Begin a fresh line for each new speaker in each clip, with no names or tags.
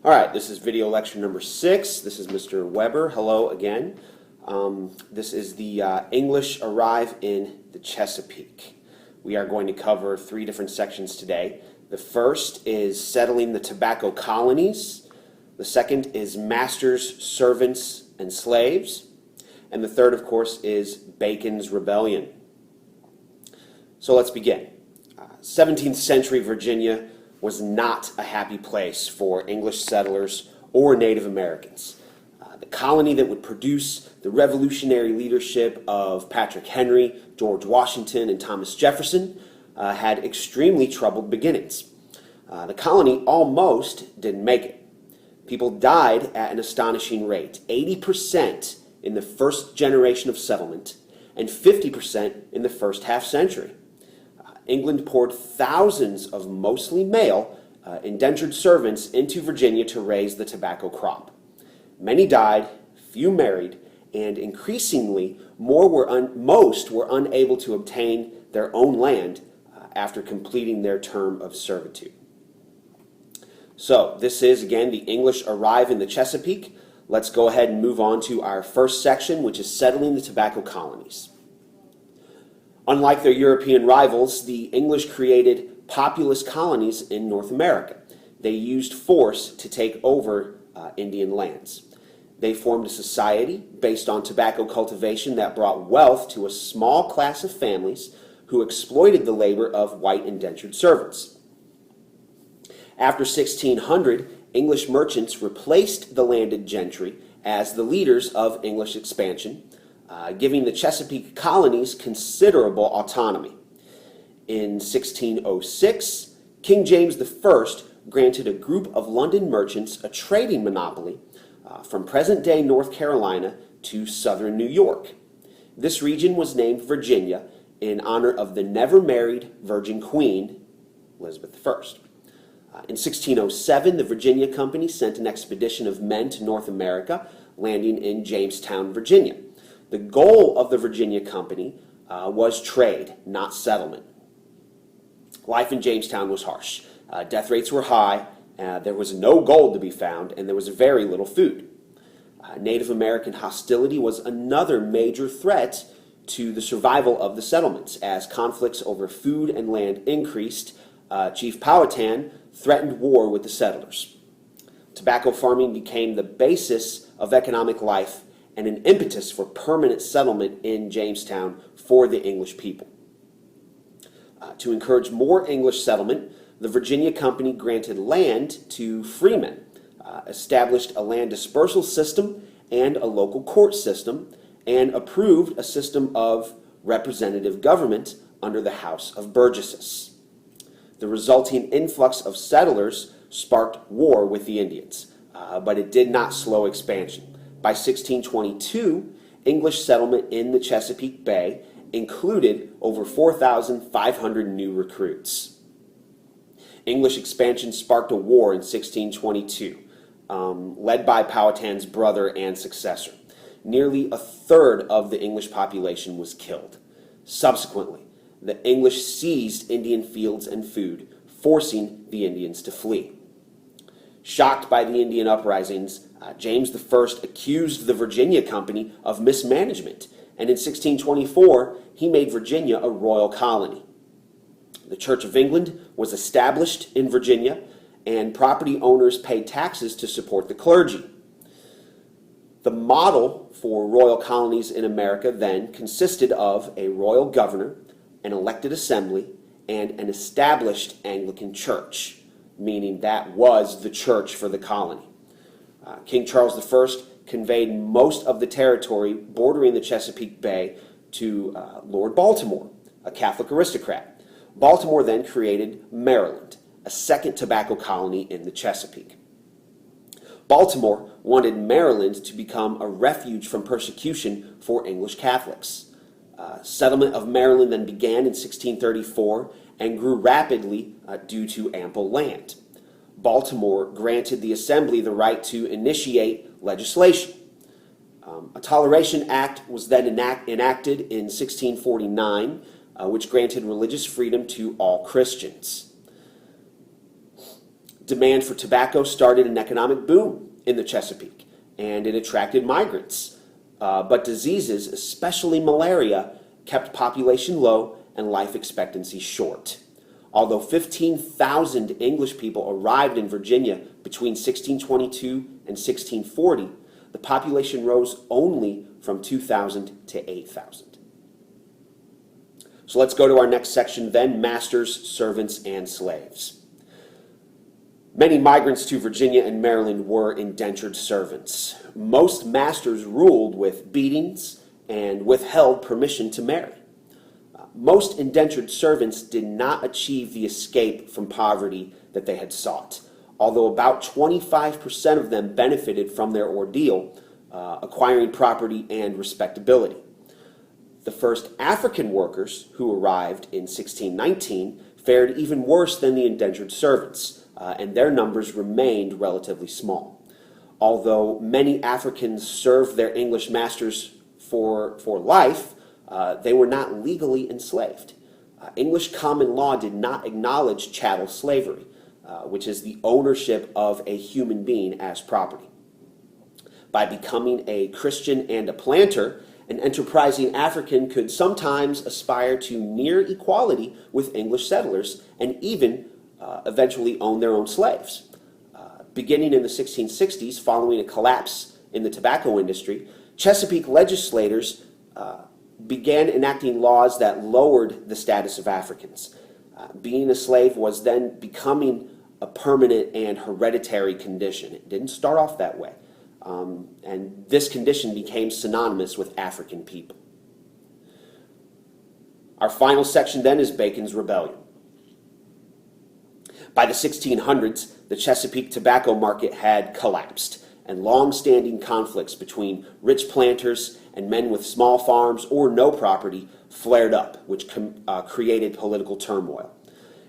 All right, this is video lecture number 6. This is Mr. Weber. Hello again. This is the English arrive in the Chesapeake. We are going to cover 3 different sections today. The first is settling the tobacco colonies. The second is masters, servants, and slaves. And the third, of course, is Bacon's Rebellion. So let's begin. 17th century Virginia was not a happy place for English settlers or Native Americans. The colony that would produce the revolutionary leadership of Patrick Henry, George Washington, and Thomas Jefferson had extremely troubled beginnings. The colony almost didn't make it. People died at an astonishing rate, 80% in the first generation of settlement and 50% in the first half century. England poured thousands of mostly male indentured servants into Virginia to raise the tobacco crop. Many died, few married, and increasingly most were unable to obtain their own land after completing their term of servitude. So this is, again, the English arrive in the Chesapeake. Let's go ahead and move on to our first section, which is settling the tobacco colonies. Unlike their European rivals, the English created populous colonies in North America. They used force to take over Indian lands. They formed a society based on tobacco cultivation that brought wealth to a small class of families who exploited the labor of white indentured servants. After 1600, English merchants replaced the landed gentry as the leaders of English expansion, giving the Chesapeake colonies considerable autonomy. In 1606, King James I granted a group of London merchants a trading monopoly from present-day North Carolina to southern New York. This region was named Virginia in honor of the never-married Virgin Queen, Elizabeth I. In 1607, the Virginia Company sent an expedition of men to North America, landing in Jamestown, Virginia. The goal of the Virginia Company was trade, not settlement. Life in Jamestown was harsh. Death rates were high, there was no gold to be found, and there was very little food. Native American hostility was another major threat to the survival of the settlements. As conflicts over food and land increased, Chief Powhatan threatened war with the settlers. Tobacco farming became the basis of economic life and an impetus for permanent settlement in Jamestown for the English people. To encourage more English settlement, the Virginia Company granted land to freemen, established a land dispersal system and a local court system, and approved a system of representative government under the House of Burgesses. The resulting influx of settlers sparked war with the Indians, but it did not slow expansion. By 1622, English settlement in the Chesapeake Bay included over 4,500 new recruits. English expansion sparked a war in 1622, led by Powhatan's brother and successor. Nearly a third of the English population was killed. Subsequently, the English seized Indian fields and food, forcing the Indians to flee. Shocked by the Indian uprisings, James I accused the Virginia Company of mismanagement, and in 1624 he made Virginia a royal colony. The Church of England was established in Virginia, and property owners paid taxes to support the clergy. The model for royal colonies in America then consisted of a royal governor, an elected assembly, and an established Anglican church, meaning that was the church for the colony. King Charles I conveyed most of the territory bordering the Chesapeake Bay to Lord Baltimore, a Catholic aristocrat. Baltimore then created Maryland, a second tobacco colony in the Chesapeake. Baltimore wanted Maryland to become a refuge from persecution for English Catholics. Settlement of Maryland then began in 1634 and grew rapidly due to ample land. Baltimore granted the Assembly the right to initiate legislation. A Toleration Act was then enacted in 1649, which granted religious freedom to all Christians. Demand for tobacco started an economic boom in the Chesapeake, and it attracted migrants. But diseases, especially malaria, kept population low and life expectancy short. Although 15,000 English people arrived in Virginia between 1622 and 1640, the population rose only from 2,000 to 8,000. So let's go to our next section then, masters, servants, and slaves. Many migrants to Virginia and Maryland were indentured servants. Most masters ruled with beatings and withheld permission to marry. Most indentured servants did not achieve the escape from poverty that they had sought, although about 25% of them benefited from their ordeal, acquiring property and respectability. The first African workers who arrived in 1619 fared even worse than the indentured servants, and their numbers remained relatively small. Although many Africans served their English masters for life, they were not legally enslaved. English common law did not acknowledge chattel slavery, which is the ownership of a human being as property. By becoming a Christian and a planter, an enterprising African could sometimes aspire to near equality with English settlers and even eventually own their own slaves. Beginning in the 1660s, following a collapse in the tobacco industry, Chesapeake legislators began enacting laws that lowered the status of Africans. Being a slave was then becoming a permanent and hereditary condition. It didn't start off that way. And this condition became synonymous with African people. Our final section then is Bacon's Rebellion. By the 1600s, the Chesapeake tobacco market had collapsed, and long-standing conflicts between rich planters and men with small farms or no property flared up, which created political turmoil.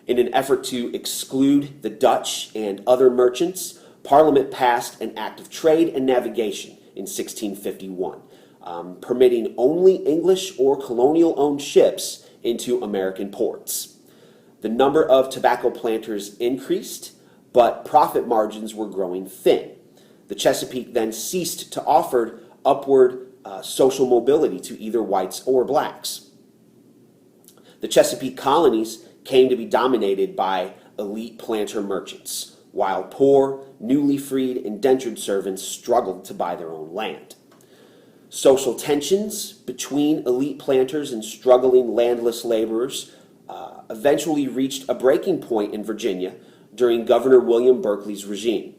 In an effort to exclude the Dutch and other merchants, Parliament passed an Act of Trade and Navigation in 1651, permitting only English or colonial-owned ships into American ports. The number of tobacco planters increased, but profit margins were growing thin. The Chesapeake then ceased to offer upward social mobility to either whites or blacks. The Chesapeake colonies came to be dominated by elite planter merchants, while poor, newly freed indentured servants struggled to buy their own land. Social tensions between elite planters and struggling landless laborers eventually reached a breaking point in Virginia during Governor William Berkeley's regime.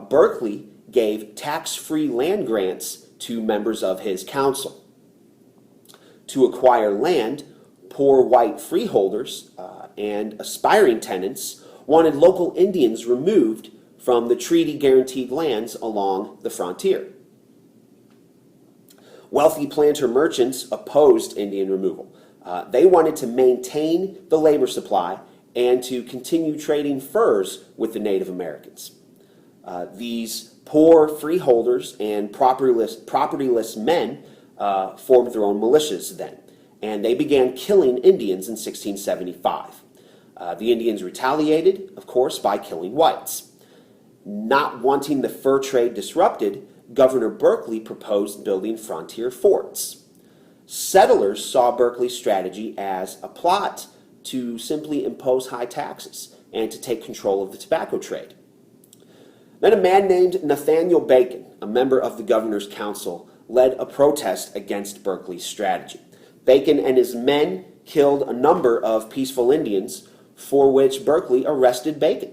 Berkeley gave tax-free land grants to members of his council. To acquire land, poor white freeholders and aspiring tenants wanted local Indians removed from the treaty-guaranteed lands along the frontier. Wealthy planter merchants opposed Indian removal. They wanted to maintain the labor supply and to continue trading furs with the Native Americans. These poor freeholders and propertyless men formed their own militias then, and they began killing Indians in 1675. The Indians retaliated, of course, by killing whites. Not wanting the fur trade disrupted, Governor Berkeley proposed building frontier forts. Settlers saw Berkeley's strategy as a plot to simply impose high taxes and to take control of the tobacco trade. Then a man named Nathaniel Bacon, a member of the governor's council, led a protest against Berkeley's strategy. Bacon and his men killed a number of peaceful Indians, for which Berkeley arrested Bacon.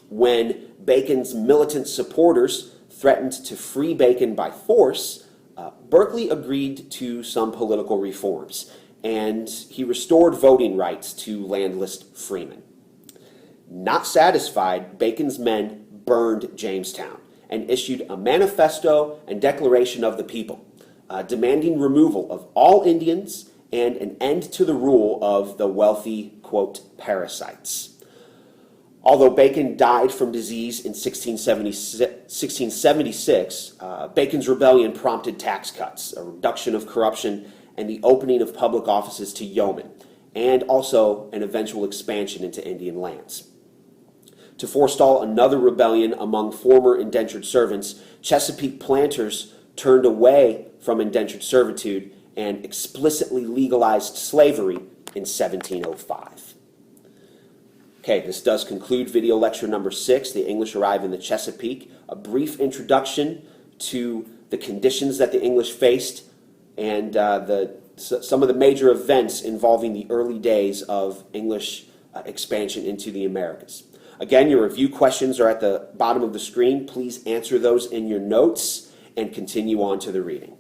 When Bacon's militant supporters threatened to free Bacon by force, Berkeley agreed to some political reforms, and he restored voting rights to landless freemen. Not satisfied, Bacon's men burned Jamestown and issued a manifesto and declaration of the people, demanding removal of all Indians and an end to the rule of the wealthy, quote, parasites. Although Bacon died from disease in 1676, Bacon's rebellion prompted tax cuts, a reduction of corruption, and the opening of public offices to yeomen, and also an eventual expansion into Indian lands. To forestall another rebellion among former indentured servants, Chesapeake planters turned away from indentured servitude and explicitly legalized slavery in 1705. Okay, this does conclude video lecture number 6, The English Arrive in the Chesapeake, a brief introduction to the conditions that the English faced and some of the major events involving the early days of English expansion into the Americas. Again, your review questions are at the bottom of the screen. Please answer those in your notes and continue on to the reading.